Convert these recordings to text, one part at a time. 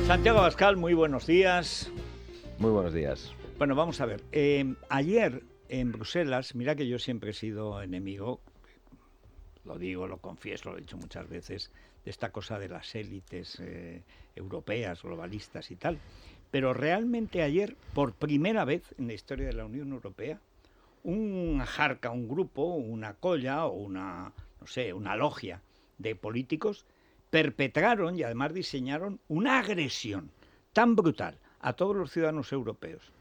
Santiago Abascal, muy buenos días. Muy buenos días. Bueno, vamos a ver. Ayer en Bruselas, mira que yo siempre he sido enemigo, lo digo, lo confieso, lo he dicho muchas veces, de esta cosa de las élites europeas, globalistas y tal. Pero realmente ayer, por primera vez en la historia de la Unión Europea, una jarca, un grupo, una colla o una, no sé, una logia de políticos perpetraron y además diseñaron una agresión tan brutal a todos los ciudadanos europeos,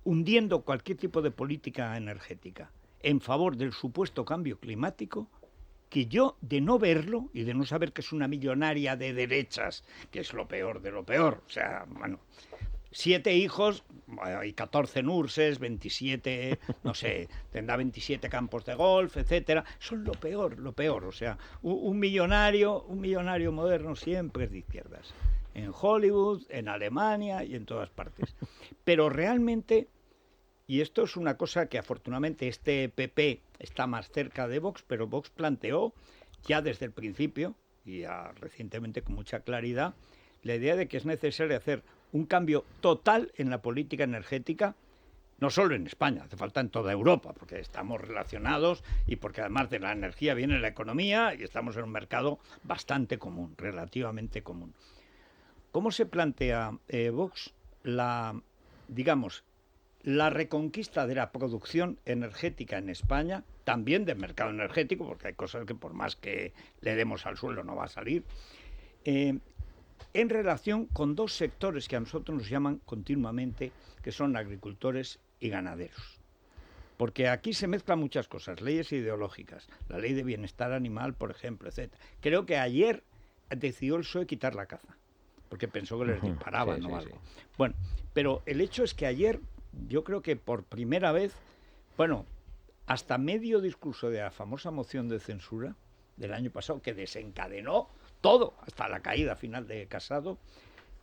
hundiendo cualquier tipo de política energética en favor del supuesto cambio climático, que yo, de no verlo y de no saber que es una millonaria de derechas, que es lo peor de lo peor, o sea, bueno, 7 hijos, hay 14 nurses, 27, no sé, tendrá 27 campos de golf, etcétera. Son lo peor. O sea, un millonario moderno siempre es de izquierdas. En Hollywood, en Alemania y en todas partes. Pero realmente, y esto es una cosa que afortunadamente este PP está más cerca de Vox, pero Vox planteó ya desde el principio, y ya recientemente con mucha claridad, la idea de que es necesario hacer un cambio total en la política energética, no solo en España, hace falta en toda Europa, porque estamos relacionados y porque además de la energía viene la economía y estamos en un mercado bastante común, relativamente común. ¿Cómo se plantea Vox digamos, la reconquista de la producción energética en España, también del mercado energético, porque hay cosas que por más que le demos al suelo no va a salir, en relación con dos sectores que a nosotros nos llaman continuamente, que son agricultores y ganaderos? Porque aquí se mezclan muchas cosas, leyes ideológicas, la ley de bienestar animal, por ejemplo, etc. Creo que ayer decidió el PSOE quitar la caza, porque pensó que les disparaban o algo. Sí. Bueno, pero el hecho es que ayer, yo creo que por primera vez, bueno, hasta medio discurso de la famosa moción de censura del año pasado, que desencadenó todo, hasta la caída final de Casado,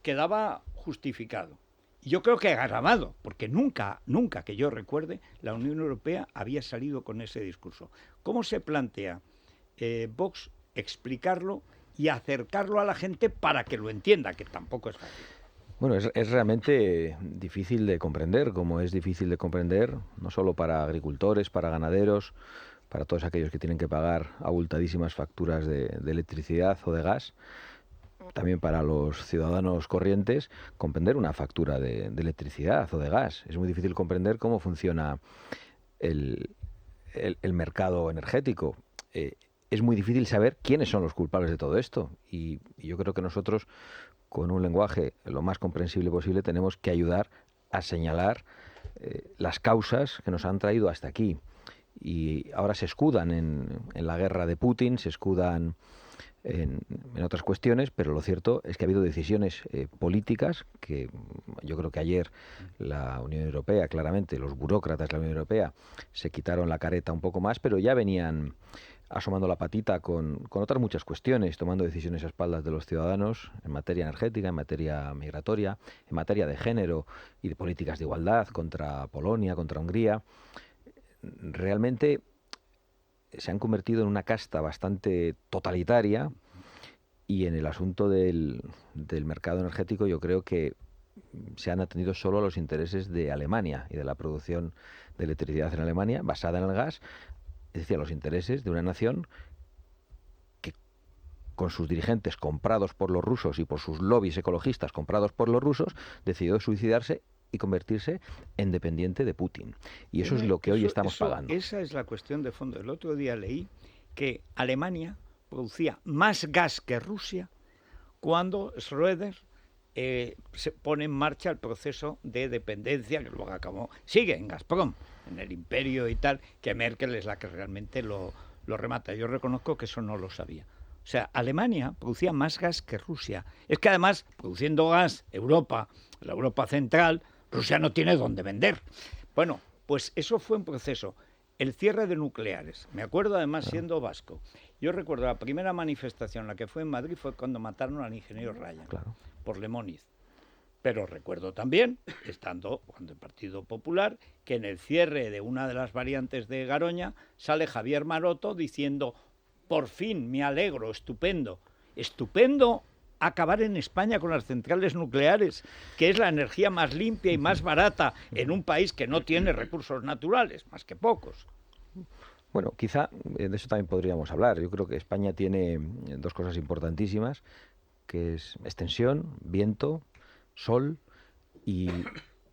quedaba justificado. Y yo creo que agravado, porque nunca que yo recuerde, la Unión Europea había salido con ese discurso. ¿Cómo se plantea Vox explicarlo y acercarlo a la gente para que lo entienda, que tampoco es fácil? Bueno, es realmente difícil de comprender, como es difícil de comprender, no solo para agricultores, para ganaderos, para todos aquellos que tienen que pagar abultadísimas facturas de electricidad o de gas, también para los ciudadanos corrientes, comprender una factura de electricidad o de gas. Es muy difícil comprender cómo funciona el mercado energético. Es muy difícil saber quiénes son los culpables de todo esto. Y yo creo que nosotros, con un lenguaje lo más comprensible posible, tenemos que ayudar a señalar las causas que nos han traído hasta aquí. Y ahora se escudan en la guerra de Putin, se escudan en otras cuestiones, pero lo cierto es que ha habido decisiones políticas que yo creo que ayer la Unión Europea, claramente, los burócratas de la Unión Europea se quitaron la careta un poco más, pero ya venían asomando la patita con otras muchas cuestiones, tomando decisiones a espaldas de los ciudadanos en materia energética, en materia migratoria, en materia de género y de políticas de igualdad contra Polonia, contra Hungría. Realmente se han convertido en una casta bastante totalitaria, y en el asunto del mercado energético yo creo que se han atendido solo a los intereses de Alemania y de la producción de electricidad en Alemania basada en el gas, es decir, a los intereses de una nación que, con sus dirigentes comprados por los rusos y por sus lobbies ecologistas comprados por los rusos, decidió suicidarse y convertirse en dependiente de Putin. Y eso es lo que hoy estamos pagando. Esa es la cuestión de fondo. El otro día leí que Alemania producía más gas que Rusia cuando Schröder se pone en marcha el proceso de dependencia, que luego acabó, sigue en Gazprom, en el imperio y tal, que Merkel es la que realmente lo remata. Yo reconozco que eso no lo sabía. O sea, Alemania producía más gas que Rusia. Es que además, produciendo gas, Europa, la Europa central, Rusia no tiene dónde vender. Bueno, pues eso fue un proceso. El cierre de nucleares. Me acuerdo además siendo vasco. Yo recuerdo la primera manifestación, la que fue en Madrid, fue cuando mataron al ingeniero Ryan, por Lemóniz. Pero recuerdo también, estando cuando el Partido Popular, que en el cierre de una de las variantes de Garoña sale Javier Maroto diciendo: por fin, me alegro, estupendo. Estupendo acabar en España con las centrales nucleares, que es la energía más limpia y más barata en un país que no tiene recursos naturales, más que pocos. Bueno, quizá de eso también podríamos hablar. Yo creo que España tiene dos cosas importantísimas, que es extensión, viento, sol y,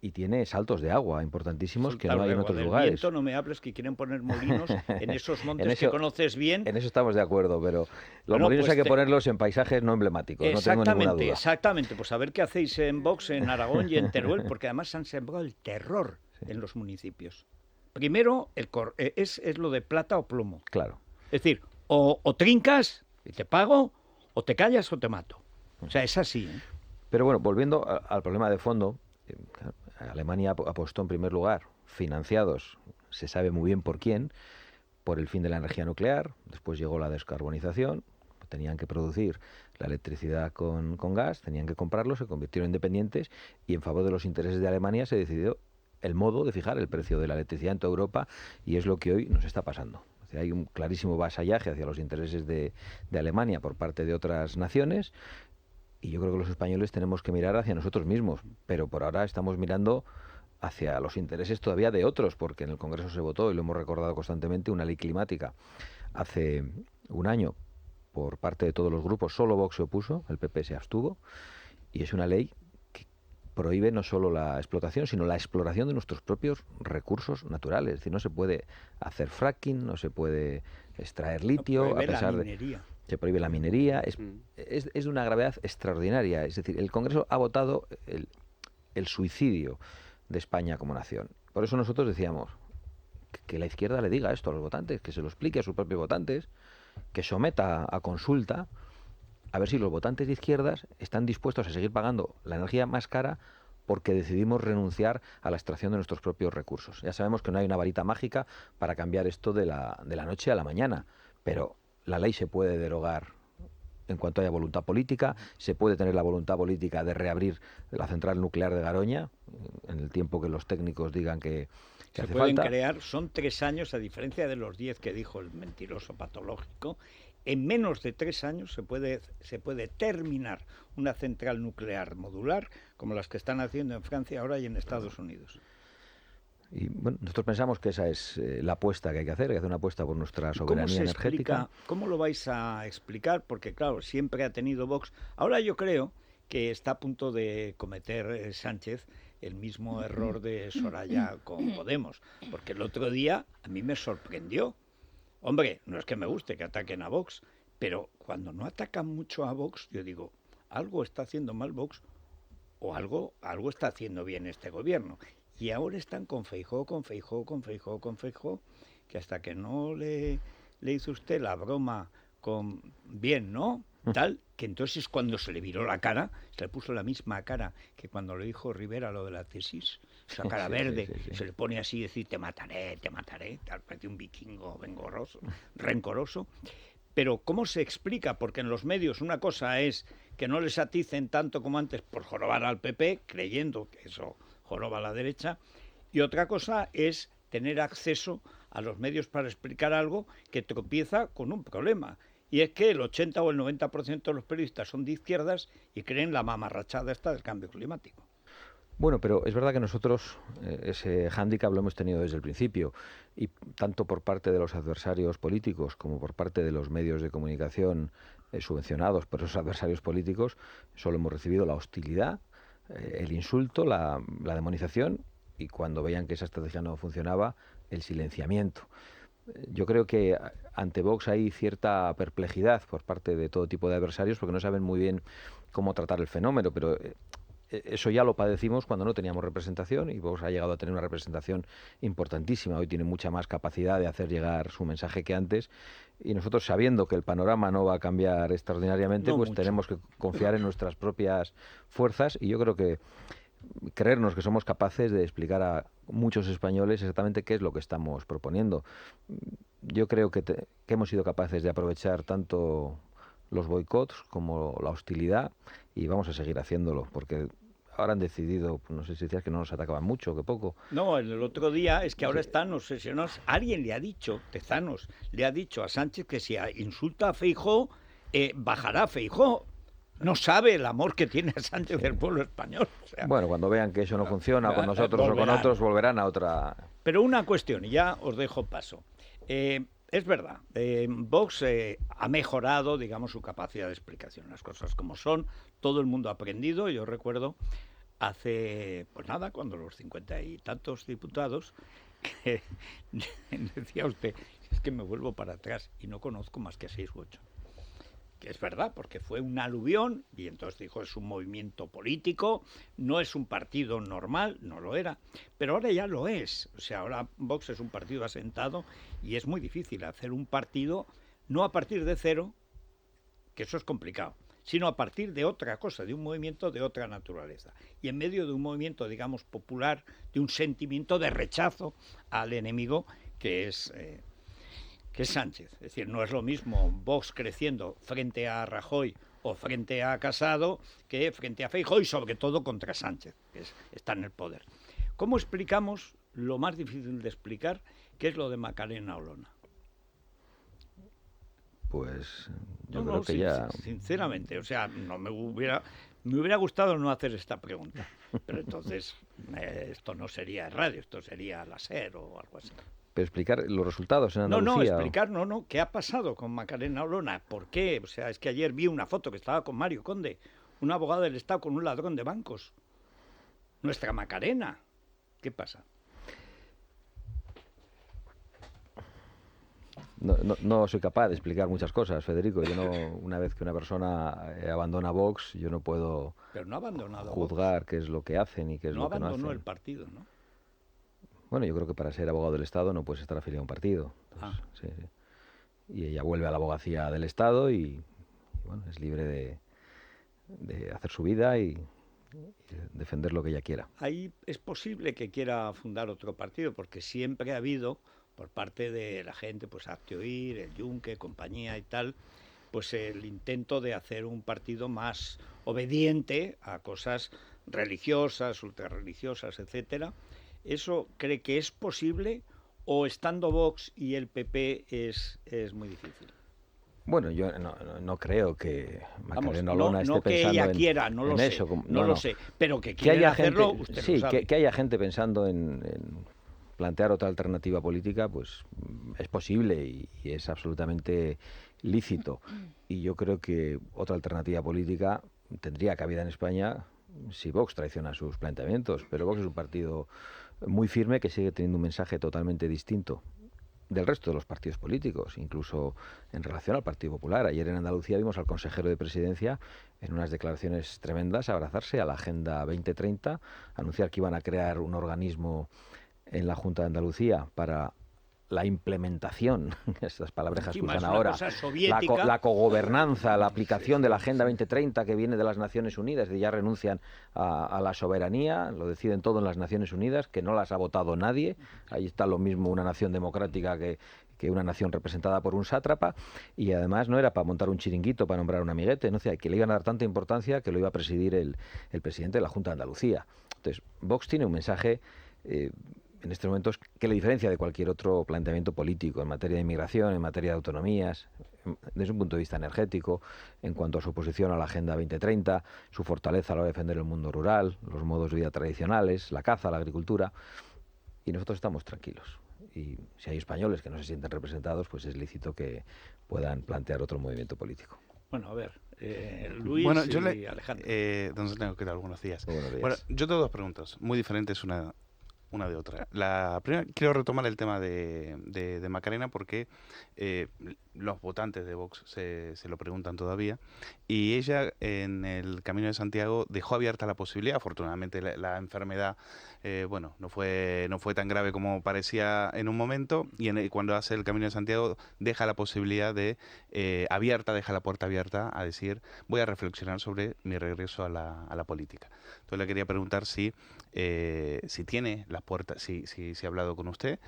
y tiene saltos de agua importantísimos que no hay en otros Del lugares. viento no me hables, que quieren poner molinos en esos montes En que eso- conoces bien. En eso estamos de acuerdo, pero los Bueno, molinos pues hay que ponerlos en paisajes no emblemáticos, no tengo ninguna duda. Exactamente. Pues a ver qué hacéis en Vox, en Aragón y en Teruel, porque además han sembrado el terror en los municipios. Primero, es lo de plata o plomo. Claro. Es decir, o trincas y te pago, o te callas o te mato. O sea, es así, ¿eh? Pero bueno, volviendo al problema de fondo, Alemania apostó en primer lugar, financiados, se sabe muy bien por quién, por el fin de la energía nuclear, después llegó la descarbonización, tenían que producir la electricidad con gas, tenían que comprarlo, se convirtieron en independientes y en favor de los intereses de Alemania se decidió el modo de fijar el precio de la electricidad en toda Europa y es lo que hoy nos está pasando. O sea, hay un clarísimo vasallaje hacia los intereses de Alemania por parte de otras naciones y yo creo que los españoles tenemos que mirar hacia nosotros mismos, pero por ahora estamos mirando hacia los intereses todavía de otros, porque en el Congreso se votó, y lo hemos recordado constantemente, una ley climática hace un año por parte de todos los grupos, solo Vox se opuso, el PP se abstuvo, y es una ley que prohíbe no solo la explotación, sino la exploración de nuestros propios recursos naturales. Es decir, no se puede hacer fracking, no se puede extraer litio, a pesar de... Se prohíbe la minería, es de una gravedad extraordinaria. Es decir, el Congreso ha votado el suicidio de España como nación. Por eso nosotros decíamos que la izquierda le diga esto a los votantes, que se lo explique a sus propios votantes, que someta a consulta a ver si los votantes de izquierdas están dispuestos a seguir pagando la energía más cara porque decidimos renunciar a la extracción de nuestros propios recursos. Ya sabemos que no hay una varita mágica para cambiar esto de la noche a la mañana, pero la ley se puede derogar en cuanto haya voluntad política, se puede tener la voluntad política de reabrir la central nuclear de Garoña en el tiempo que los técnicos digan que se hace pueden falta. crear, son 3 años, a diferencia de los 10 que dijo el mentiroso patológico, en menos de 3 años se puede terminar una central nuclear modular como las que están haciendo en Francia ahora y en Estados Unidos. Y bueno, nosotros pensamos que esa es la apuesta que hay que hacer una apuesta por nuestra soberanía energética. ¿Cómo lo vais a explicar? Porque claro, siempre ha tenido Vox. Ahora yo creo que está a punto de cometer Sánchez el mismo error de Soraya con Podemos, porque el otro día a mí me sorprendió. Hombre, no es que me guste que ataquen a Vox, pero cuando no atacan mucho a Vox, yo digo, algo está haciendo mal Vox o algo está haciendo bien este gobierno. Y ahora están con Feijóo, que hasta que no le hizo usted la broma con bien, ¿no? Tal, que entonces cuando se le viró la cara, se le puso la misma cara que cuando le dijo Rivera lo de la tesis, esa cara verde, sí. Se le pone así y decir, te mataré, tal, parece un vikingo rencoroso. Pero ¿cómo se explica? Porque en los medios una cosa es que no les aticen tanto como antes por jorobar al PP, creyendo que eso joroba a la derecha, y otra cosa es tener acceso a los medios para explicar algo que tropieza con un problema. Y es que el 80 o el 90% de los periodistas son de izquierdas y creen la mamarrachada esta del cambio climático. Bueno, pero es verdad que nosotros ese hándicap lo hemos tenido desde el principio y tanto por parte de los adversarios políticos como por parte de los medios de comunicación subvencionados por esos adversarios políticos, solo hemos recibido la hostilidad, el insulto, la demonización y cuando veían que esa estrategia no funcionaba, el silenciamiento. Yo creo que ante Vox hay cierta perplejidad por parte de todo tipo de adversarios porque no saben muy bien cómo tratar el fenómeno, pero eso ya lo padecimos cuando no teníamos representación y Vox ha llegado a tener una representación importantísima. Hoy tiene mucha más capacidad de hacer llegar su mensaje que antes y nosotros, sabiendo que el panorama no va a cambiar extraordinariamente, pues tenemos que confiar en nuestras propias fuerzas y yo creo que creernos que somos capaces de explicar a muchos españoles exactamente qué es lo que estamos proponiendo. Yo creo que hemos sido capaces de aprovechar tanto los boicots como la hostilidad y vamos a seguir haciéndolo porque ahora han decidido, no sé si decías que no nos atacaban mucho, que poco. No, el otro día es que ahora están obsesionados. Alguien le ha dicho, Tezanos, le ha dicho a Sánchez que si insulta a Feijóo, bajará a Feijóo. no sabe el amor que tiene Sánchez del pueblo español. O sea, Bueno, cuando vean que eso no funciona con nosotros o con otros, volverán a otra... Pero una cuestión, y ya os dejo paso. Es verdad, Vox ha mejorado, digamos, su capacidad de explicación. Las cosas como son, todo el mundo ha aprendido. Yo recuerdo hace, pues nada, cuando los 50 y tantos diputados, que decía usted, es que me vuelvo para atrás y no conozco más que 6 u 8. Que es verdad, porque fue un aluvión, y entonces dijo, es un movimiento político, no es un partido normal, no lo era, pero ahora ya lo es. O sea, ahora Vox es un partido asentado y es muy difícil hacer un partido, no a partir de cero, que eso es complicado, sino a partir de otra cosa, de un movimiento de otra naturaleza. Y en medio de un movimiento, digamos, popular, de un sentimiento de rechazo al enemigo que es Sánchez. Es decir, no es lo mismo Vox creciendo frente a Rajoy o frente a Casado que frente a Feijóo y sobre todo contra Sánchez, que está en el poder. ¿Cómo explicamos lo más difícil de explicar, que es lo de Macarena Olona? Pues yo creo que ya... Sinceramente, o sea, no me hubiera gustado no hacer esta pregunta, pero entonces esto no sería radio, esto sería la SER o algo así. Pero explicar los resultados en Andalucía. ¿Qué ha pasado con Macarena Olona? ¿Por qué? O sea, es que ayer vi una foto que estaba con Mario Conde, un abogado del Estado con un ladrón de bancos. Nuestra Macarena. ¿Qué pasa? No soy capaz de explicar muchas cosas, Federico. Yo no, una vez que una persona abandona Vox, yo no puedo juzgar qué es lo que hacen y qué es lo que no hacen. No abandonó el partido, ¿no? Bueno, yo creo que para ser abogado del Estado no puedes estar afiliado a un partido. Entonces, sí. Y ella vuelve a la abogacía del Estado y bueno, es libre de hacer su vida y defender lo que ella quiera. Ahí es posible que quiera fundar otro partido, porque siempre ha habido, por parte de la gente, pues Hazte Oír, el Yunque, compañía y tal, pues el intento de hacer un partido más obediente a cosas religiosas, ultrarreligiosas, etcétera. ¿Eso cree que es posible o estando Vox y el PP es muy difícil? Bueno, yo no creo que Macarena Olona esté pensando que ella quiera, no lo sé, eso. No lo sé, pero que quiera hacerlo, usted sí, lo sabe. Que haya gente pensando en plantear otra alternativa política, pues es posible y es absolutamente lícito. Y yo creo que otra alternativa política tendría cabida en España si Vox traiciona sus planteamientos, pero Vox es un partido muy firme que sigue teniendo un mensaje totalmente distinto del resto de los partidos políticos, incluso en relación al Partido Popular. Ayer en Andalucía vimos al consejero de Presidencia en unas declaraciones tremendas abrazarse a la Agenda 2030, anunciar que iban a crear un organismo en la Junta de Andalucía para la implementación, estas palabrejas que usan ahora, la cogobernanza, la aplicación de la Agenda 2030 que viene de las Naciones Unidas, de ya renuncian a la soberanía, lo deciden todo en las Naciones Unidas, que no las ha votado nadie, ahí está lo mismo una nación democrática que una nación representada por un sátrapa, y además no era para montar un chiringuito, para nombrar un amiguete, no sé, que le iban a dar tanta importancia que lo iba a presidir el presidente de la Junta de Andalucía. Entonces, Vox tiene un mensaje en estos momentos que le diferencia de cualquier otro planteamiento político en materia de inmigración, en materia de autonomías, desde un punto de vista energético, en cuanto a su oposición a la Agenda 2030, su fortaleza a la hora de defender el mundo rural, los modos de vida tradicionales, la caza, la agricultura, y nosotros estamos tranquilos. Y si hay españoles que no se sienten representados, pues es lícito que puedan plantear otro movimiento político. Bueno, a ver, Luis y Alejandro. Don tengo que dar algunos días. Buenos días. Bueno, yo tengo dos preguntas, muy diferentes una de otra. La primera, quiero retomar el tema de Macarena porque los votantes de Vox se lo preguntan todavía, y ella en el Camino de Santiago dejó abierta la posibilidad. Afortunadamente la enfermedad no fue tan grave como parecía en un momento, y cuando hace el Camino de Santiago deja la posibilidad deja la puerta abierta a decir, voy a reflexionar sobre mi regreso a la política. Entonces le quería preguntar si tiene las puertas, si ha hablado con usted,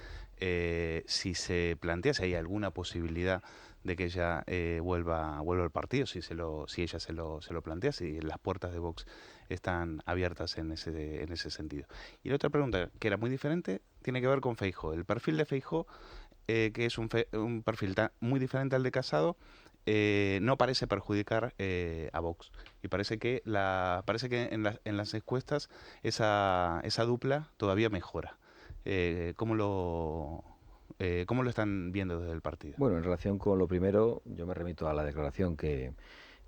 si se plantea, si hay alguna posibilidad de que ella vuelva al partido, si ella se lo plantea, si las puertas de Vox están abiertas en ese sentido. Y la otra pregunta, que era muy diferente, tiene que ver con Feijóo. El perfil de Feijóo, que es un perfil muy diferente al de Casado, no parece perjudicar a Vox. Y parece que en las encuestas esa dupla todavía mejora. ¿Cómo lo están viendo desde el partido? Bueno, en relación con lo primero, yo me remito a la declaración que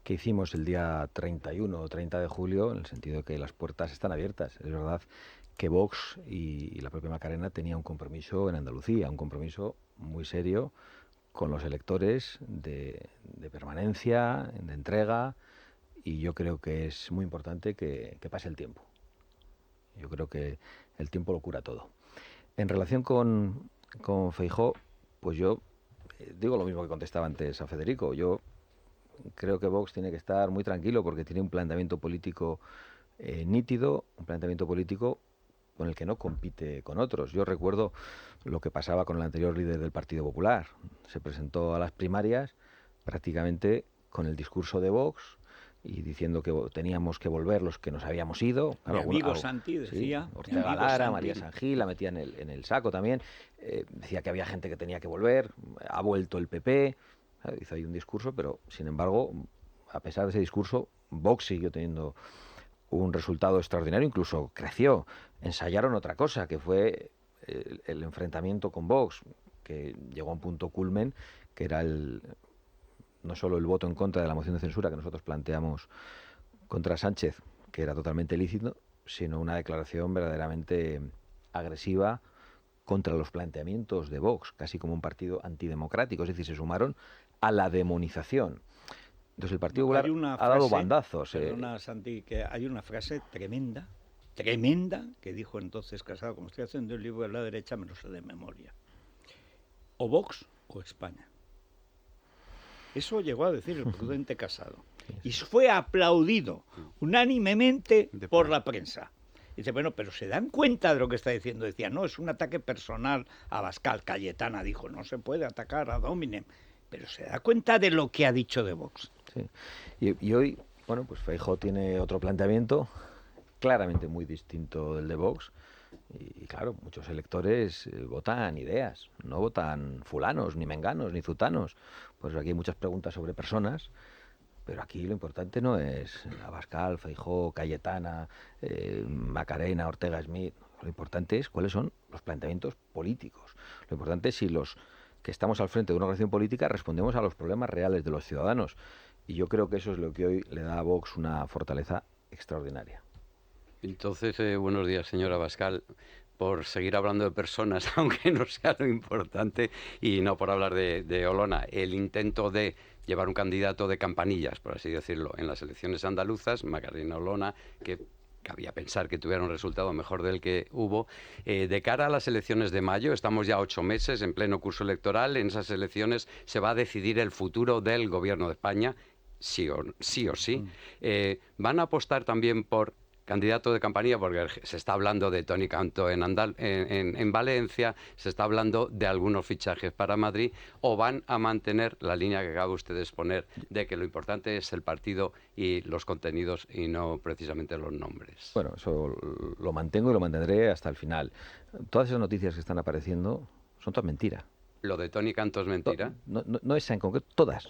hicimos el día 31 o 30 de julio, en el sentido de que las puertas están abiertas. Es verdad que Vox y la propia Macarena tenía un compromiso en Andalucía, un compromiso muy serio con los electores de permanencia, de entrega, y yo creo que es muy importante que pase el tiempo. Yo creo que el tiempo lo cura todo. En relación con Feijóo, pues yo digo lo mismo que contestaba antes a Federico. Yo creo que Vox tiene que estar muy tranquilo porque tiene un planteamiento político nítido, un planteamiento político con el que no compite con otros. Yo recuerdo lo que pasaba con el anterior líder del Partido Popular. Se presentó a las primarias prácticamente con el discurso de Vox y diciendo que teníamos que volver los que nos habíamos ido. Mi amigo Santi decía. Sí, Ortega Lara, María San Gil la metía en el saco también. Decía que había gente que tenía que volver. Ha vuelto el PP. Hizo ahí un discurso, pero sin embargo, a pesar de ese discurso, Vox siguió teniendo un resultado extraordinario, incluso creció. Ensayaron otra cosa, que fue el enfrentamiento con Vox, que llegó a un punto culmen, que era no solo el voto en contra de la moción de censura que nosotros planteamos contra Sánchez, que era totalmente lícito, sino una declaración verdaderamente agresiva contra los planteamientos de Vox, casi como un partido antidemocrático, es decir, se sumaron a la demonización. Entonces el Partido Popular ha dado bandazos. Perdona, Santi, que hay una frase tremenda, que dijo entonces Casado, como estoy haciendo el libro de la derecha, me lo sé de memoria. O Vox o España. Eso llegó a decir el prudente Casado. Y fue aplaudido unánimemente por la prensa. Dice, bueno, pero ¿se dan cuenta de lo que está diciendo? Decía, no, es un ataque personal a Abascal. Cayetana dijo, no se puede atacar a Dominem. Pero ¿se da cuenta de lo que ha dicho de Vox? Sí. Y hoy, bueno, pues Feijóo tiene otro planteamiento claramente muy distinto del de Vox. Y claro, muchos electores votan ideas, no votan fulanos, ni menganos, ni zutanos. Pues aquí hay muchas preguntas sobre personas, pero aquí lo importante no es Abascal, Feijóo, Cayetana, Macarena, Ortega Smith. Lo importante es cuáles son los planteamientos políticos. Lo importante es si los que estamos al frente de una organización política respondemos a los problemas reales de los ciudadanos. Y yo creo que eso es lo que hoy le da a Vox una fortaleza extraordinaria. Entonces, buenos días, señora Abascal. Por seguir hablando de personas, aunque no sea lo importante, y no por hablar de Olona, el intento de llevar un candidato de campanillas, por así decirlo, en las elecciones andaluzas, Macarena Olona, que cabía pensar que tuviera un resultado mejor del que hubo. De cara a las elecciones de mayo, estamos ya 8 meses en pleno curso electoral. En esas elecciones se va a decidir el futuro del Gobierno de España, sí o sí. ¿Van a apostar también por candidato de campanilla? Porque se está hablando de Toni Cantó en Valencia, se está hablando de algunos fichajes para Madrid, o van a mantener la línea que acaba usted de exponer de que lo importante es el partido y los contenidos y no precisamente los nombres. Bueno, eso lo mantengo y lo mantendré hasta el final. Todas esas noticias que están apareciendo son todas mentiras. ¿Lo de Toni Cantó es mentira? No esa en concreto, todas.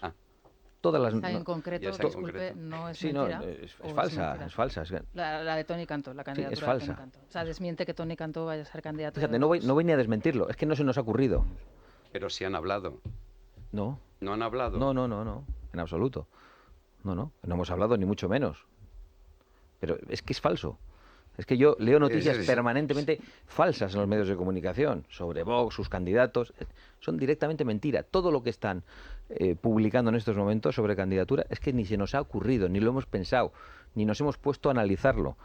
Todas las en concreto, disculpe, no es mentira. No, es falsa, es falsa. La de Toni Cantó, la candidatura es falsa. de Toni Cantó. O sea, desmiente que Toni Cantó vaya a ser candidato. Fíjate, no voy ni a desmentirlo, es que no se nos ha ocurrido. Pero sí han hablado. No. ¿No han hablado? No, en absoluto. No hemos hablado ni mucho menos. Pero es que es falso. Es que yo leo noticias permanentemente falsas en los medios de comunicación sobre Vox, sus candidatos. Son directamente mentira. Todo lo que están publicando en estos momentos sobre candidatura es que ni se nos ha ocurrido, ni lo hemos pensado, ni nos hemos puesto a analizarlo.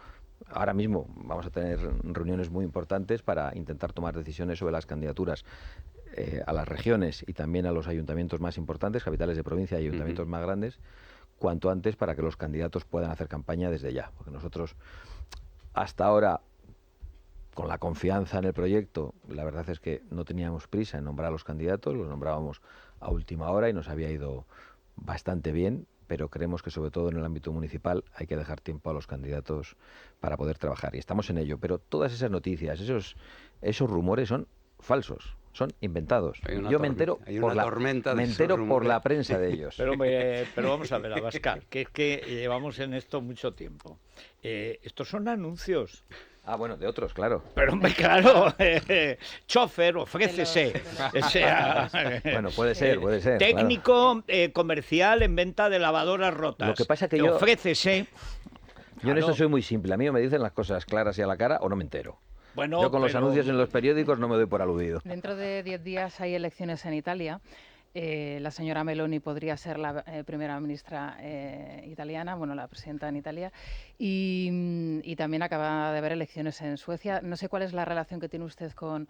Ahora mismo vamos a tener reuniones muy importantes para intentar tomar decisiones sobre las candidaturas a las regiones y también a los ayuntamientos más importantes, capitales de provincia y ayuntamientos más grandes, cuanto antes para que los candidatos puedan hacer campaña desde ya. Porque nosotros, hasta ahora, con la confianza en el proyecto, la verdad es que no teníamos prisa en nombrar a los candidatos, los nombrábamos a última hora y nos había ido bastante bien, pero creemos que sobre todo en el ámbito municipal hay que dejar tiempo a los candidatos para poder trabajar y estamos en ello. Pero todas esas noticias, esos rumores son falsos. son inventados. Hay Yo me entero tormenta me de entero esos por la rumores. prensa de ellos. Pero vamos a ver, Abascal, que es que llevamos en esto mucho tiempo. Estos son anuncios. Ah, bueno, de otros, claro. Pero hombre, claro, chofer, ofrécese. De O sea, Bueno, puede ser, claro. técnico comercial en venta de lavadoras rotas. Lo que pasa que yo- Ofrécese. Yo en esto Claro. soy muy simple. A mí o me dicen las cosas claras y a la cara o no me entero. Bueno, Yo con los pero- anuncios en los periódicos no me doy por aludido. Dentro de 10 días hay elecciones en Italia. La señora Meloni podría ser la primera ministra italiana, bueno, la presidenta en Italia, y también acaba de haber elecciones en Suecia. No sé cuál es la relación que tiene usted con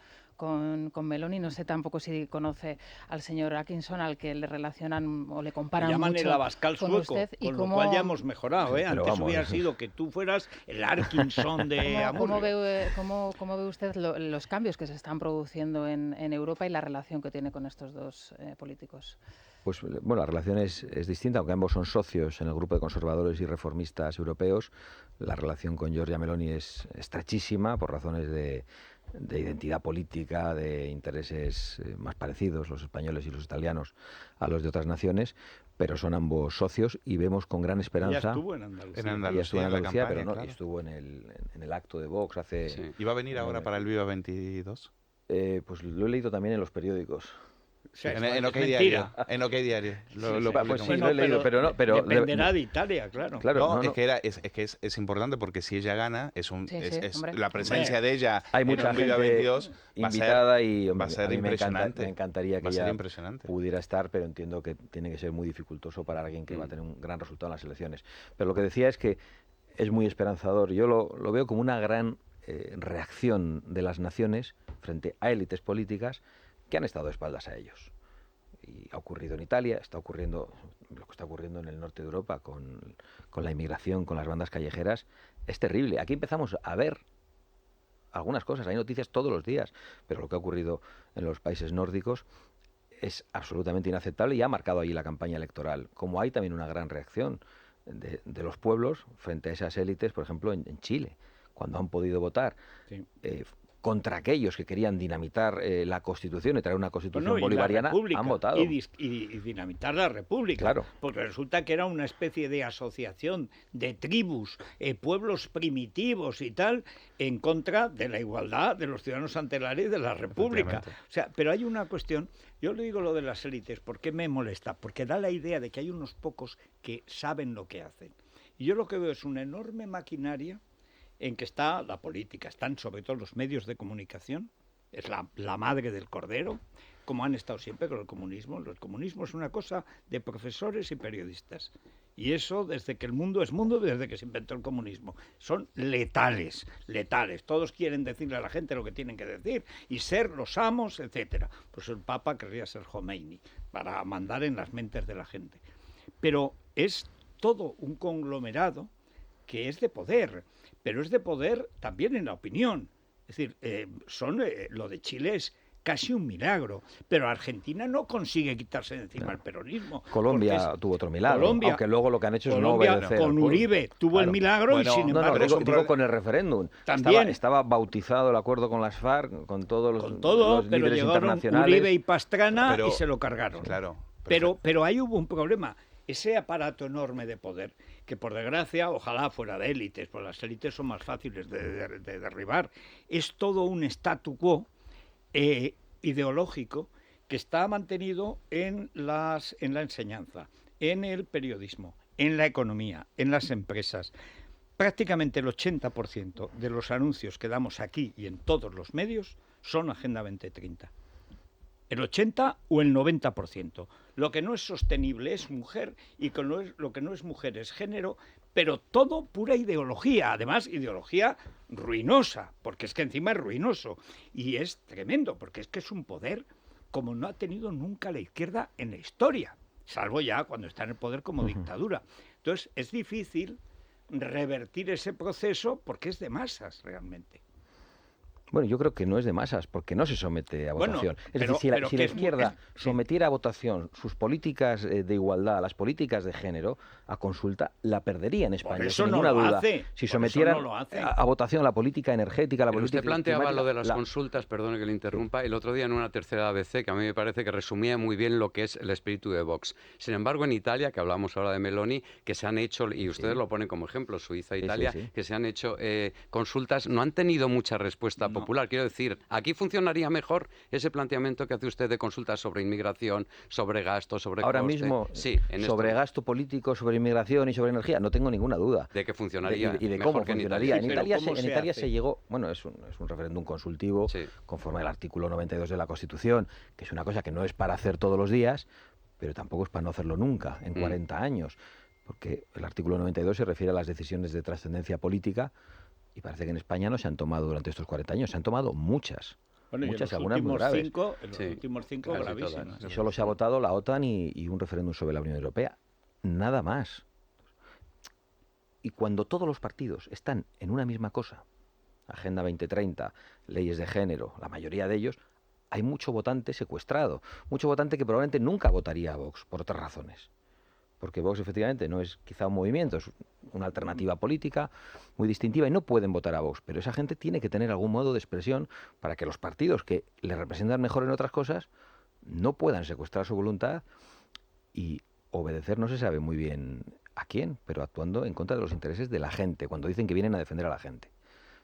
Meloni, no sé tampoco si conoce al señor Atkinson, al que le relacionan o le comparan llaman mucho el Abascal con sueco, usted, y con cómo, lo cual ya hemos mejorado, Sí, ¿eh? pero Antes vamos, hubiera eso sido que tú fueras el Atkinson de ¿Cómo Amurrio. ve usted los cambios que se están produciendo en Europa y la relación que tiene con estos dos políticos? Pues bueno, la relación es distinta, aunque ambos son socios en el grupo de conservadores y reformistas europeos. La relación con Giorgia Meloni es estrechísima por razones de identidad política, de intereses más parecidos, los españoles y los italianos, a los de otras naciones, pero son ambos socios y vemos con gran Ya esperanza. estuvo en Andalucía. En Ella estuvo en en la Andalucía, campaña, pero no, claro. estuvo en el acto de Vox hace... Sí. ¿Y va a venir ahora para el Viva 22? Pues lo he leído también en los periódicos. O sea, En OK es Diario. mentira. En OK Diario. Pues sí, publicamos. lo he leído, pero no, pero dependerá de Italia, claro. Claro, No, no, no. es que es importante porque si ella gana, Sí, hombre. la presencia Hombre, de ella Hay en mucha un Viva gente 22 invitada y hombre, va a ser a mí impresionante. me encantaría que Va a ser ella impresionante. pudiera estar, pero entiendo que tiene que ser muy dificultoso para alguien que va a Mm. tener un gran resultado en las elecciones. Pero lo que decía es que es muy esperanzador. Yo lo veo como una gran reacción de las naciones frente a élites políticas que han estado de espaldas a ellos. Y ha ocurrido en Italia, está ocurriendo lo que está ocurriendo en el norte de Europa con la inmigración, con las bandas callejeras, es terrible. Aquí empezamos a ver algunas cosas, hay noticias todos los días, pero lo que ha ocurrido en los países nórdicos es absolutamente inaceptable y ha marcado ahí la campaña electoral. Como hay también una gran reacción de los pueblos frente a esas élites, por ejemplo, en Chile, cuando han podido votar Sí. contra aquellos que querían dinamitar la Constitución y traer una Constitución Bueno, y la bolivariana, República, han votado. y dinamitar la República. Claro. Porque resulta que era una especie de asociación de tribus, pueblos primitivos y tal, en contra de la igualdad de los ciudadanos ante la ley de la República. Efectivamente. O sea, pero hay una cuestión, yo le digo lo de las élites, ¿por qué me molesta? Porque da la idea de que hay unos pocos que saben lo que hacen. Y yo lo que veo es una enorme maquinaria en que está la política, están sobre todo los medios de comunicación, es la madre del cordero, como han estado siempre con el comunismo. El comunismo es una cosa de profesores y periodistas. Y eso desde que el mundo es mundo, desde que se inventó el comunismo. Son letales, letales. Todos quieren decirle a la gente lo que tienen que decir y ser los amos, etcétera. Pues el Papa querría ser Khomeini para mandar en las mentes de la gente. Pero es todo un conglomerado que es de poder, pero es de poder también en la opinión. Es decir, lo de Chile es casi un milagro, pero Argentina no consigue quitarse de encima el peronismo. Colombia tuvo otro milagro, Colombia, aunque luego lo que han hecho es no Colombia obedecer. con al pueblo. Uribe tuvo el Claro. milagro Bueno, y sin no, No, embargo... no, pero digo con el referéndum. También. Estaba bautizado el acuerdo con las FARC, con todos los, con todo, los pero líderes llegaron internacionales. Uribe y Pastrana Pero- y se lo cargaron. Claro. Pero ahí hubo un problema. Ese aparato enorme de poder, que por desgracia, ojalá fuera de élites, pues las élites son más fáciles de derribar, es todo un statu quo ideológico que está mantenido en la enseñanza, en el periodismo, en la economía, en las empresas. Prácticamente el 80% de los anuncios que damos aquí y en todos los medios son Agenda 2030. El 80 o el 90%. Lo que no es sostenible es mujer y lo que no es mujer es género, pero todo pura ideología. Además, ideología ruinosa, porque es que encima es ruinoso. Y es tremendo, porque es que es un poder como no ha tenido nunca la izquierda en la historia, salvo ya cuando está en el poder como dictadura. Entonces, es difícil revertir ese proceso porque es de masas realmente. Bueno, yo creo que no es de masas, porque no se somete a Bueno, votación. Es pero- decir, si la, pero si que la es muy- izquierda sí. sometiera a votación sus políticas de igualdad, las políticas de género, a consulta, la perdería en España, eso sin no ninguna lo duda. hace, Si por eso sometieran no lo hace. a votación la política energética, la Pero política usted planteaba climática, lo de las la- consultas, perdone que le interrumpa, el otro día en una tercera ABC que a mí me parece que resumía muy bien lo que es el espíritu de Vox. Sin embargo, en Italia, que hablamos ahora de Meloni, que se han hecho, y ustedes lo ponen como ejemplo, Suiza, Sí, sí, Italia, sí. que se han hecho consultas, no han tenido mucha respuesta No. popular. Quiero decir, aquí funcionaría mejor ese planteamiento que hace usted de consultas sobre inmigración, sobre gastos, sobre Ahora coste. mismo, Sí, en sobre esto, gasto político, sobre inmigración y sobre energía, no tengo ninguna duda. de que funcionaría Y de mejor cómo que en funcionaría. Italia. Sí, pero ¿cómo En se Italia hace? se llegó, bueno, es un referéndum consultivo, Sí. conforme al artículo 92 de la Constitución, que es una cosa que no es para hacer todos los días, pero tampoco es para no hacerlo nunca, en 40 años, porque el artículo 92 se refiere a las decisiones de trascendencia política, y parece que en España no se han tomado durante estos 40 años, se han tomado muchas. Bueno, y en Muchas, los algunas muy últimos graves. 5, en los Sí, últimos 5 casi gravísimas. todas. Y solo se ha votado la OTAN y un referéndum sobre la Unión Europea. Nada más. Y cuando todos los partidos están en una misma cosa, Agenda 2030, leyes de género, la mayoría de ellos, hay mucho votante secuestrado. Mucho votante que probablemente nunca votaría a Vox, por otras razones. Porque Vox efectivamente no es quizá un movimiento, es una alternativa política muy distintiva y no pueden votar a Vox. Pero esa gente tiene que tener algún modo de expresión para que los partidos que le representan mejor en otras cosas no puedan secuestrar su voluntad y obedecer no se sabe muy bien a quién, pero actuando en contra de los intereses de la gente, cuando dicen que vienen a defender a la gente.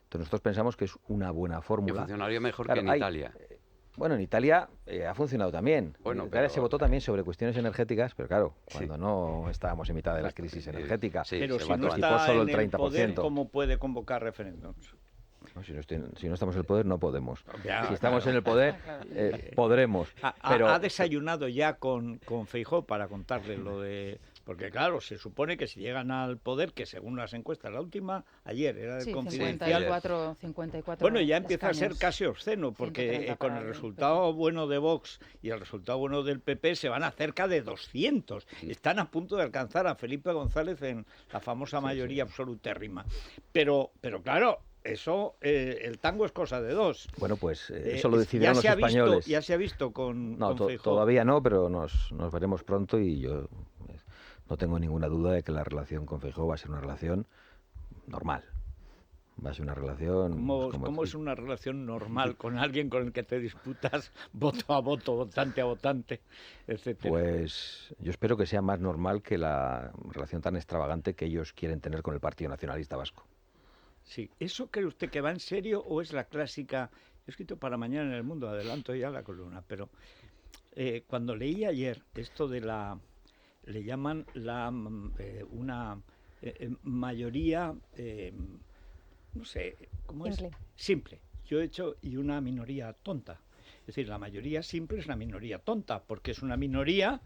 Entonces nosotros pensamos que es una buena Que fórmula. funcionaría mejor Claro, que en hay- Italia. Bueno, en Italia ha funcionado también. Bueno, en Italia pero- se votó también sobre cuestiones energéticas, pero claro, cuando no estábamos en mitad de la crisis energética, sí, Pero se si va no participó está solo en el 30%. el poder, ¿cómo puede convocar referéndums? ¿no? Si no estamos en el poder, no podemos. Ya, Si estamos claro. en el poder, podremos. Pero ¿Ha desayunado ya con Feijóo para contarle lo de...? Porque claro, se supone que si llegan al poder, que según las encuestas, la última, ayer, era del Sí, Confidencial... 54 Bueno, ya empieza a ser escaños. casi obsceno, porque 130 con para el el resultado bueno de Vox y el resultado bueno del PP se van a cerca de 200. Están a punto de alcanzar a Felipe González en la famosa mayoría absolutérrima. Pero claro, eso, el tango es cosa de dos. bueno, pues eso lo decidirán ya los se ha españoles. Visto, ya se ha visto con No, Feijóo. todavía no, pero nos veremos pronto y yo no tengo ninguna duda de que la relación con Feijóo va a ser una relación normal. Va a ser una relación... ¿Cómo es una relación normal con alguien con el que te disputas voto a voto, votante a votante, etcétera? Pues yo espero que sea más normal que la relación tan extravagante que ellos quieren tener con el Partido Nacionalista Vasco. Sí, ¿eso cree usted que va en serio o es la clásica? He escrito para mañana en El Mundo, adelanto ya la columna, pero cuando leí ayer esto de le llaman una mayoría, no sé, ¿cómo es? Simple. Yo he hecho, y una minoría tonta. Es decir, la mayoría simple es la minoría tonta, porque es una minoría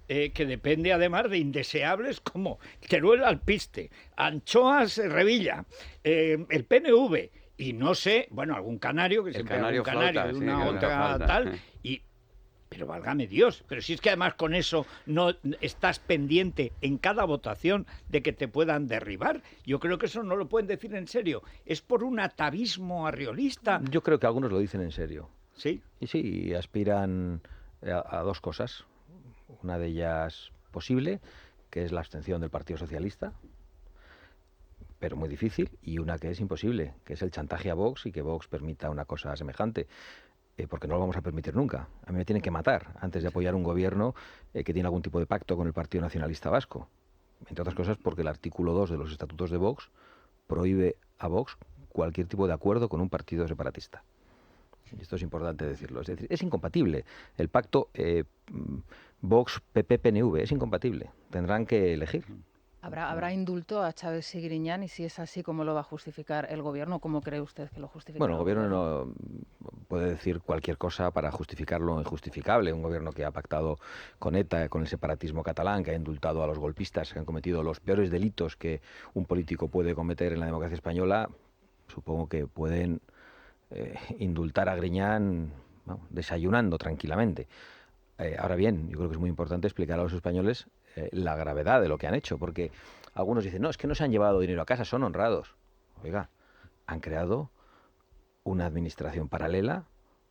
que depende además de indeseables como Teruel Alpiste, Anchoas Revilla, el PNV y no sé, bueno, algún canario, que El siempre hay canario algún canario flauta, de sí, una que nunca otra falta, tal, pero válgame Dios, pero si es que además con eso no estás pendiente en cada votación de que te puedan derribar, yo creo que eso no lo pueden decir en serio, es por un atavismo arriolista, Yo creo que algunos lo dicen en serio. ¿sí? Y sí, aspiran a dos cosas. Una de ellas posible, que es la abstención del Partido Socialista, pero muy difícil, y una que es imposible, que es el chantaje a Vox y que Vox permita una cosa semejante, porque no lo vamos a permitir nunca. A mí me tienen que matar antes de apoyar un gobierno que tiene algún tipo de pacto con el Partido Nacionalista Vasco. Entre otras cosas porque el artículo 2 de los estatutos de Vox prohíbe a Vox cualquier tipo de acuerdo con un partido separatista. Y esto es importante decirlo. Es decir, es incompatible. El pacto Vox-PP-PNV es incompatible. Tendrán que elegir. ¿Habrá indulto a Chávez y Griñán? Y si es así, ¿cómo lo va a justificar el gobierno? ¿Cómo cree usted que lo justifica? Bueno, el gobierno no puede decir cualquier cosa para justificar lo injustificable. Un gobierno que ha pactado con ETA, con el separatismo catalán, que ha indultado a los golpistas que han cometido los peores delitos que un político puede cometer en la democracia española, supongo que pueden indultar a Griñán desayunando tranquilamente. Ahora bien, yo creo que es muy importante explicar a los españoles la gravedad de lo que han hecho, porque algunos dicen, no, es que no se han llevado dinero a casa, son honrados. Oiga, han creado una administración paralela,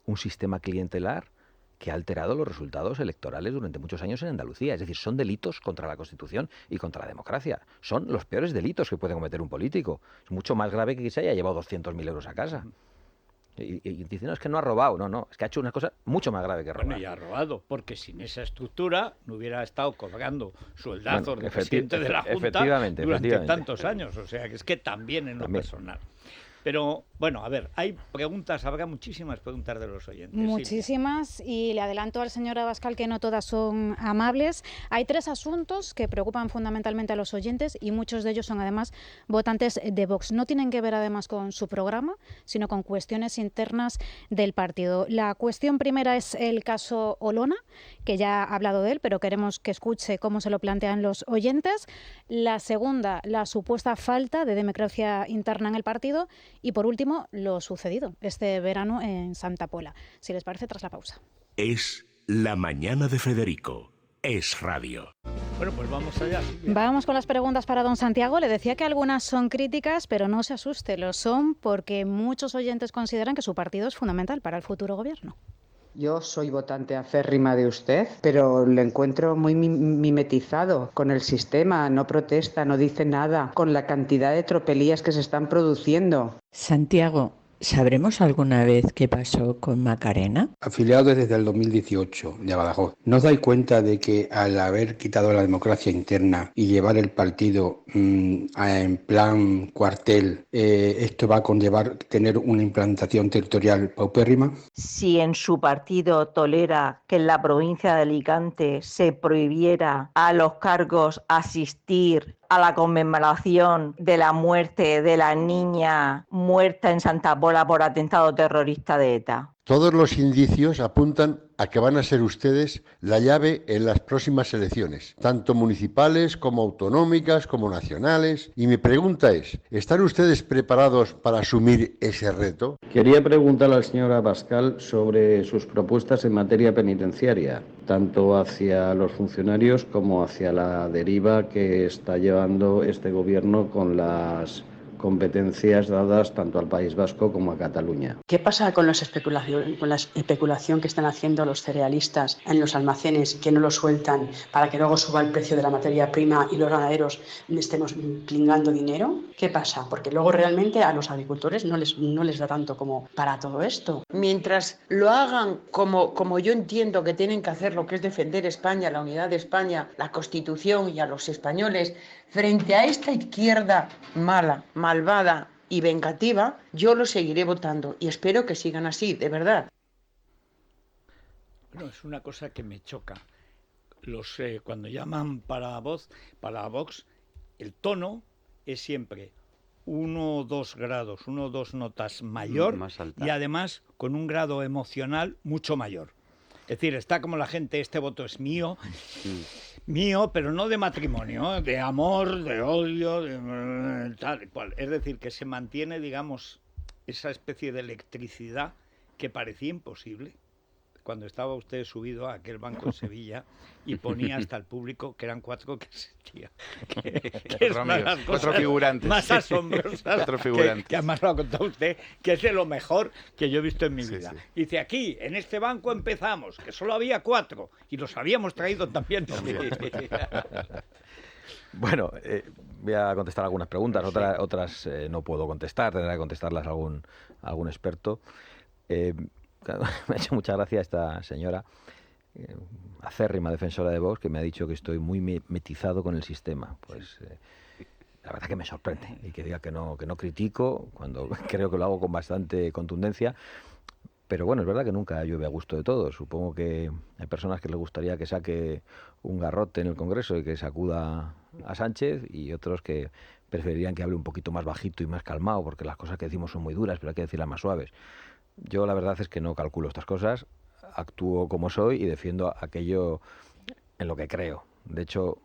un sistema clientelar que ha alterado los resultados electorales durante muchos años en Andalucía. Es decir, son delitos contra la Constitución y contra la democracia. Son los peores delitos que puede cometer un político. Es mucho más grave que se haya llevado 200.000 euros a casa. Y dicen, no, es que no ha robado. No, es que ha hecho una cosa mucho más grave que robar. Bueno, y ha robado, porque sin esa estructura no hubiera estado colgando sueldazos de presidente de la Junta durante tantos años. O sea, que es que también en lo personal. Pero, bueno, a ver, hay preguntas, habrá muchísimas preguntas de los oyentes. Muchísimas, Silvia. y le adelanto al señor Abascal que no todas son amables. Hay 3 asuntos que preocupan fundamentalmente a los oyentes y muchos de ellos son además votantes de Vox. No tienen que ver además con su programa, sino con cuestiones internas del partido. La cuestión primera es el caso Olona, que ya ha hablado de él, pero queremos que escuche cómo se lo plantean los oyentes. La segunda, la supuesta falta de democracia interna en el partido. Y por último, lo sucedido este verano en Santa Pola. Si les parece, tras la pausa. Es La Mañana de Federico. Es Radio. Bueno, pues vamos allá. Silvia. Vamos con las preguntas para don Santiago. Le decía que algunas son críticas, pero no se asuste, lo son porque muchos oyentes consideran que su partido es fundamental para el futuro gobierno. Yo soy votante acérrima de usted, pero le encuentro muy mimetizado con el sistema, no protesta, no dice nada, con la cantidad de tropelías que se están produciendo. Santiago, ¿sabremos alguna vez qué pasó con Macarena? Afiliado desde el 2018 de Badajoz, ¿no os dais cuenta de que al haber quitado la democracia interna y llevar el partido en plan cuartel, esto va a conllevar tener una implantación territorial paupérrima? Si en su partido tolera que en la provincia de Alicante se prohibiera a los cargos asistir a la conmemoración de la muerte de la niña muerta en Santa Pola por atentado terrorista de ETA. Todos los indicios apuntan a que van a ser ustedes la llave en las próximas elecciones, tanto municipales como autonómicas, como nacionales. Y mi pregunta es, ¿están ustedes preparados para asumir ese reto? Quería preguntarle al señor Abascal sobre sus propuestas en materia penitenciaria, tanto hacia los funcionarios como hacia la deriva que está llevando este gobierno con las competencias dadas tanto al País Vasco como a Cataluña. ¿Qué pasa con la especulación que están haciendo los cerealistas en los almacenes, que no lo sueltan para que luego suba el precio de la materia prima y los ganaderos estemos pringando dinero? ¿Qué pasa? Porque luego realmente a los agricultores no les da tanto como para todo esto. Mientras lo hagan como yo entiendo que tienen que hacer, lo que es defender España, la unidad de España, la Constitución y a los españoles, frente a esta izquierda mala, malvada y vengativa, yo lo seguiré votando y espero que sigan así, de verdad. Bueno, es una cosa que me choca. Cuando llaman para Vox, el tono es siempre 1 o 2 grados, 1 o 2 notas mayor y además con un grado emocional mucho mayor. Es decir, está como la gente, este voto es mío, mío, pero no de matrimonio, de amor, de odio, de tal y cual. Es decir, que se mantiene, digamos, esa especie de electricidad que parecía imposible cuando estaba usted subido a aquel banco en Sevilla y ponía hasta el público que eran 4 que existían. Que es una de las cosas 4 figurantes. Más asombrosas 4 figurantes. Que además lo ha contado usted, que es de lo mejor que yo he visto en mi vida. Sí. Dice, aquí, en este banco empezamos, que solo había 4 y los habíamos traído también. Bueno, voy a contestar algunas preguntas, otras no puedo contestar, tendrá que contestarlas algún experto. Me ha hecho mucha gracia esta señora, acérrima defensora de Vox, que me ha dicho que estoy muy metizado con el sistema. Pues la verdad que me sorprende, y que diga que no critico, cuando creo que lo hago con bastante contundencia. Pero bueno, es verdad que nunca llueve a gusto de todos. Supongo que hay personas que les gustaría que saque un garrote en el Congreso y que sacuda a Sánchez, y otros que preferirían que hable un poquito más bajito y más calmado, porque las cosas que decimos son muy duras, pero hay que decirlas más suaves. Yo la verdad es que no calculo estas cosas, actúo como soy y defiendo aquello en lo que creo. De hecho,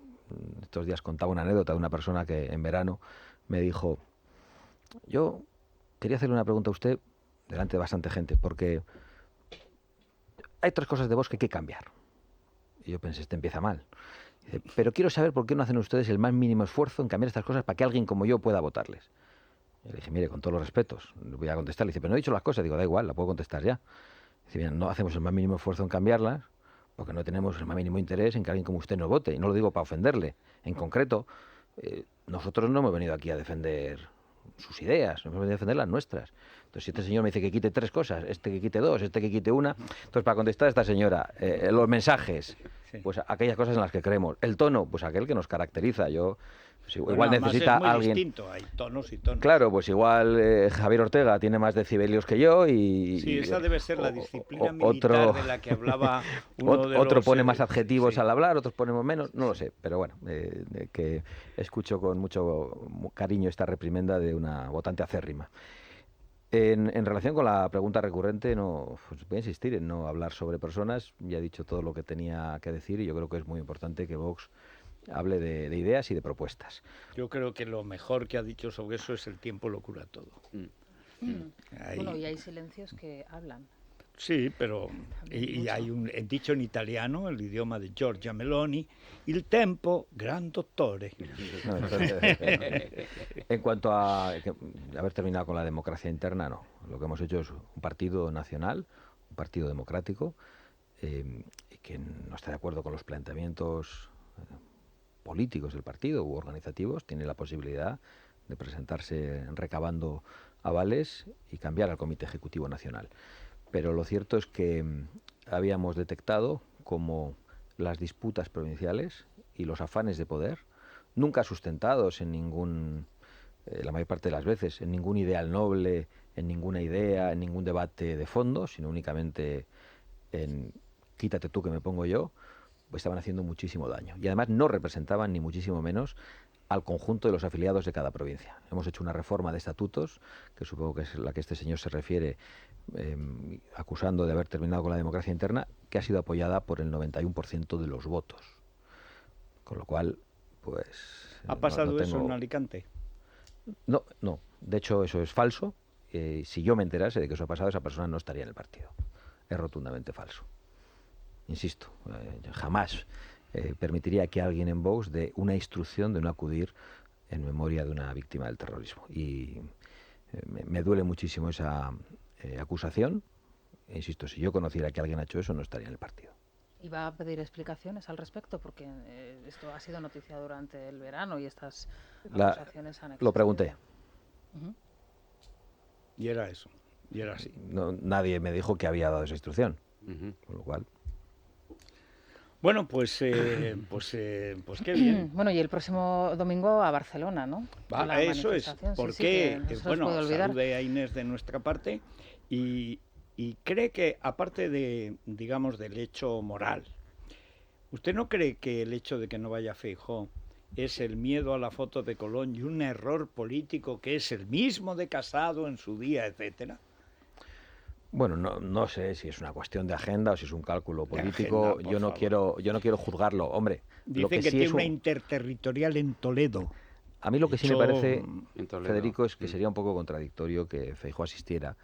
estos días contaba una anécdota de una persona que en verano me dijo, yo quería hacerle una pregunta a usted delante de bastante gente, porque hay 3 cosas de Vox que hay que cambiar. Y yo pensé, este empieza mal. Dice, pero quiero saber por qué no hacen ustedes el más mínimo esfuerzo en cambiar estas cosas para que alguien como yo pueda votarles. Y le dije, mire, con todos los respetos, le voy a contestar. Le dice, pero no he dicho las cosas. Digo, da igual, la puedo contestar ya. Dice, mira, no hacemos el más mínimo esfuerzo en cambiarlas, porque no tenemos el más mínimo interés en que alguien como usted nos vote. Y no lo digo para ofenderle. En concreto, nosotros no hemos venido aquí a defender sus ideas, no hemos venido a defender las nuestras. Entonces, si este señor me dice que quite 3 cosas, este que quite 2, este que quite 1, entonces para contestar a esta señora, los mensajes, pues aquellas cosas en las que creemos, el tono, pues aquel que nos caracteriza. Yo, pues, igual necesita es muy alguien distinto, hay tonos y tonos. Claro, pues igual Javier Ortega tiene más decibelios que yo y... Sí, esa debe ser la disciplina militar de la que hablaba uno de otro los, pone más adjetivos al hablar, otros ponemos menos, no lo sé, pero bueno, que escucho con mucho cariño esta reprimenda de una votante acérrima. En relación con la pregunta recurrente, no, pues voy a insistir en no hablar sobre personas, ya he dicho todo lo que tenía que decir y yo creo que es muy importante que Vox hable de ideas y de propuestas. Yo creo que lo mejor que ha dicho sobre eso es el tiempo lo cura todo. Bueno, y hay silencios que hablan. Sí, pero y hay un dicho en italiano, el idioma de Giorgia Meloni, il tempo gran dottore. No, en cuanto a haber terminado con la democracia interna, no. Lo que hemos hecho es un partido nacional, un partido democrático, y que no está de acuerdo con los planteamientos políticos del partido u organizativos, tiene la posibilidad de presentarse recabando avales y cambiar al Comité Ejecutivo Nacional. Pero lo cierto es que habíamos detectado como las disputas provinciales y los afanes de poder, nunca sustentados en ningún, la mayor parte de las veces, en ningún ideal noble, en ninguna idea, en ningún debate de fondo, sino únicamente en quítate tú que me pongo yo, pues estaban haciendo muchísimo daño. Y además no representaban ni muchísimo menos al conjunto de los afiliados de cada provincia. Hemos hecho una reforma de estatutos, que supongo que es la que este señor se refiere, acusando de haber terminado con la democracia interna, que ha sido apoyada por el 91% de los votos. Con lo cual, pues... ¿Ha pasado eso en Alicante? No. De hecho, eso es falso. Si yo me enterase de que eso ha pasado, esa persona no estaría en el partido. Es rotundamente falso. Insisto, jamás permitiría que alguien en Vox dé una instrucción de no acudir en memoria de una víctima del terrorismo. Y me duele muchísimo esa acusación. Insisto, si yo conociera que alguien ha hecho eso, no estaría en el partido. ¿Y va a pedir explicaciones al respecto? Porque esto ha sido noticia durante el verano y estas acusaciones han existido. Lo pregunté. Y era eso, y era así. No, nadie me dijo que había dado esa instrucción. Con lo cual... Bueno, pues qué bien. Bueno, y el próximo domingo a Barcelona, ¿no? Eso es, porque, bueno, salude a Inés de nuestra parte y cree que, aparte de, digamos, del hecho moral, ¿usted no cree que el hecho de que no vaya Feijóo es el miedo a la foto de Colón y un error político que es el mismo de Casado en su día, etcétera? Bueno, no sé si es una cuestión de agenda o si es un cálculo político. Yo no quiero juzgarlo, hombre. Dicen lo que que sí tiene una interterritorial en Toledo. A mí lo que sí me parece, Federico, es que sería un poco contradictorio que Feijóo asistiera,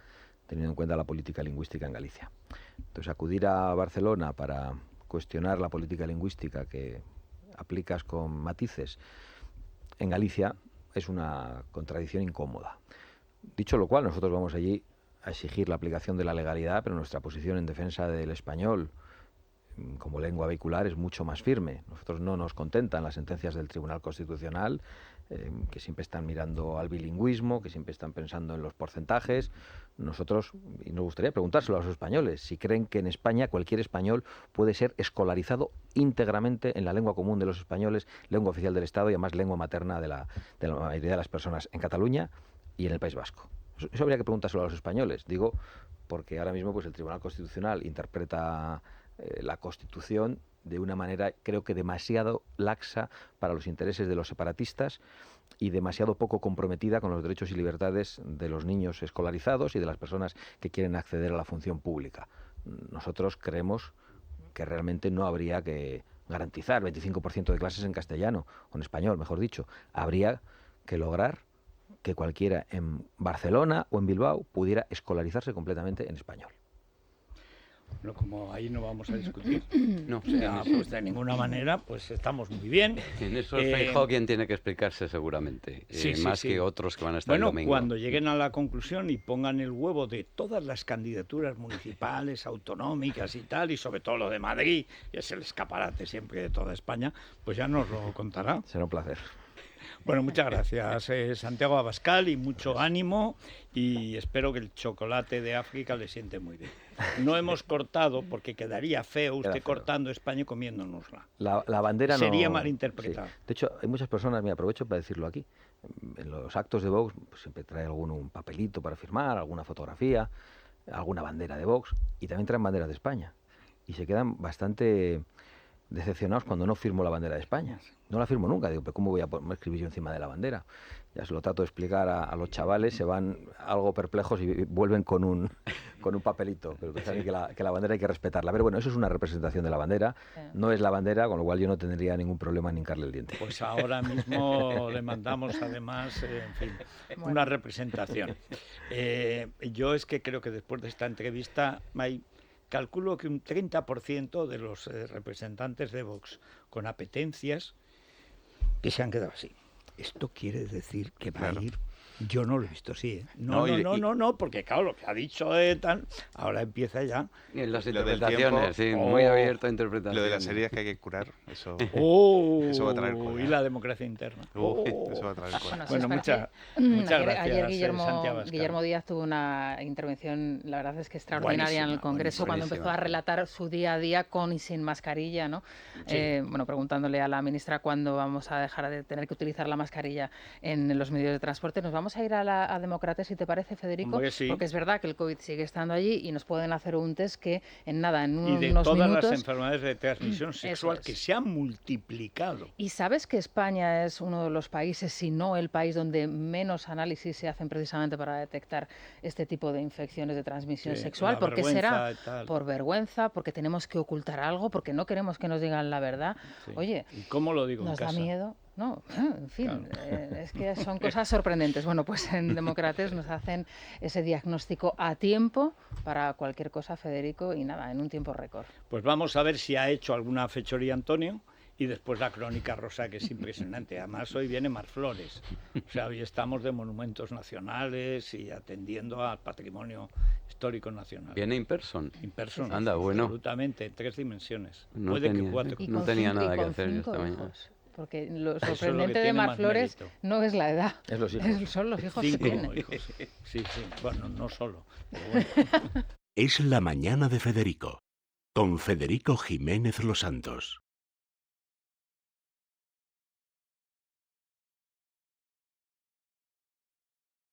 teniendo en cuenta la política lingüística en Galicia. Entonces, acudir a Barcelona para cuestionar la política lingüística que aplicas con matices en Galicia es una contradicción incómoda. Dicho lo cual, nosotros vamos allí a exigir la aplicación de la legalidad, pero nuestra posición en defensa del español como lengua vehicular es mucho más firme. Nosotros no nos contentan las sentencias del Tribunal Constitucional, que siempre están mirando al bilingüismo, que siempre están pensando en los porcentajes. Nosotros, y nos gustaría preguntárselo a los españoles, si creen que en España cualquier español puede ser escolarizado íntegramente en la lengua común de los españoles, lengua oficial del Estado y además lengua materna de la mayoría de las personas en Cataluña y en el País Vasco. Eso habría que preguntárselo a los españoles, digo, porque ahora mismo pues el Tribunal Constitucional interpreta la Constitución de una manera, creo que demasiado laxa para los intereses de los separatistas y demasiado poco comprometida con los derechos y libertades de los niños escolarizados y de las personas que quieren acceder a la función pública. Nosotros creemos que realmente no habría que garantizar 25% de clases en castellano, o en español, mejor dicho. Habría que lograr que cualquiera en Barcelona o en Bilbao pudiera escolarizarse completamente en español. No, como ahí no vamos a discutir. No, O sea, pues de ninguna manera, pues estamos muy bien. En eso es Feijóo quien tiene que explicarse seguramente, más que otros que van a estar el domingo. Cuando lleguen a la conclusión y pongan el huevo de todas las candidaturas municipales, autonómicas y tal, y sobre todo lo de Madrid, que es el escaparate siempre de toda España, pues ya nos lo contará. Será un placer. Bueno, muchas gracias, Santiago Abascal, y mucho ánimo, y espero que el chocolate de África le siente muy bien. No hemos cortado, porque quedaría feo usted cortando España y comiéndonosla. La bandera Sería no... malinterpretada. Sí. De hecho, hay muchas personas, me aprovecho para decirlo aquí, en los actos de Vox pues, siempre trae un papelito para firmar, alguna fotografía, alguna bandera de Vox, y también traen banderas de España. Y se quedan bastante decepcionados cuando no firmo la bandera de España. No la firmo nunca. Digo, pero ¿cómo voy a escribir yo encima de la bandera? Ya se lo trato de explicar a los chavales, se van algo perplejos y vuelven con un papelito. Pero que saben que la bandera hay que respetarla. Pero bueno, eso es una representación de la bandera. No es la bandera, con lo cual yo no tendría ningún problema en hincarle el diente. Pues ahora mismo le mandamos además, en fin, una representación. Yo es que creo que después de esta entrevista calculo que un 30% de los representantes de Vox con apetencias que se han quedado así. Esto quiere decir que va a ir. Yo no lo he visto así, ¿eh? No, porque claro, lo que ha dicho tal, ahora empieza ya. En las interpretaciones, muy abierto a interpretaciones. Lo de las heridas que hay que curar, eso va a traer cura. Y la democracia interna. Eso va a traer cura. Bueno, muchas gracias. Ayer Santiago Guillermo Díaz tuvo una intervención, la verdad es que extraordinaria en el Congreso, cuando empezó a relatar su día a día con y sin mascarilla, ¿no? Sí. Preguntándole a la ministra cuándo vamos a dejar de tener que utilizar la mascarilla en los medios de transporte. Nos vamos a ir a Demócrates, si te parece, Federico, porque es verdad que el COVID sigue estando allí y nos pueden hacer un test que en unos minutos... Y de todas las enfermedades de transmisión sexual que se han multiplicado. Y sabes que España es uno de los países, si no el país donde menos análisis se hacen precisamente para detectar este tipo de infecciones de transmisión sexual. ¿Por qué será? Por vergüenza, porque tenemos que ocultar algo, porque no queremos que nos digan la verdad. Sí. Oye, ¿y cómo lo digo nos en casa? Da miedo. No, en fin, es que son cosas sorprendentes. Bueno, pues en Demócrates nos hacen ese diagnóstico a tiempo para cualquier cosa, Federico, y nada, en un tiempo récord. Pues vamos a ver si ha hecho alguna fechoría Antonio y después la crónica rosa, que es impresionante. Además, hoy viene Mar Flores. O sea, hoy estamos de monumentos nacionales y atendiendo al patrimonio histórico nacional. ¿Viene in person? In person. Anda, bueno. Absolutamente, en 3 dimensiones. No tenía nada que hacer yo esta mañana. Porque lo sorprendente de Mar Flores no es la edad, es los hijos. Son los hijos que tiene. Hijos. Sí, bueno, no solo. Pero bueno. Es la mañana de Federico, con Federico Jiménez Los Santos.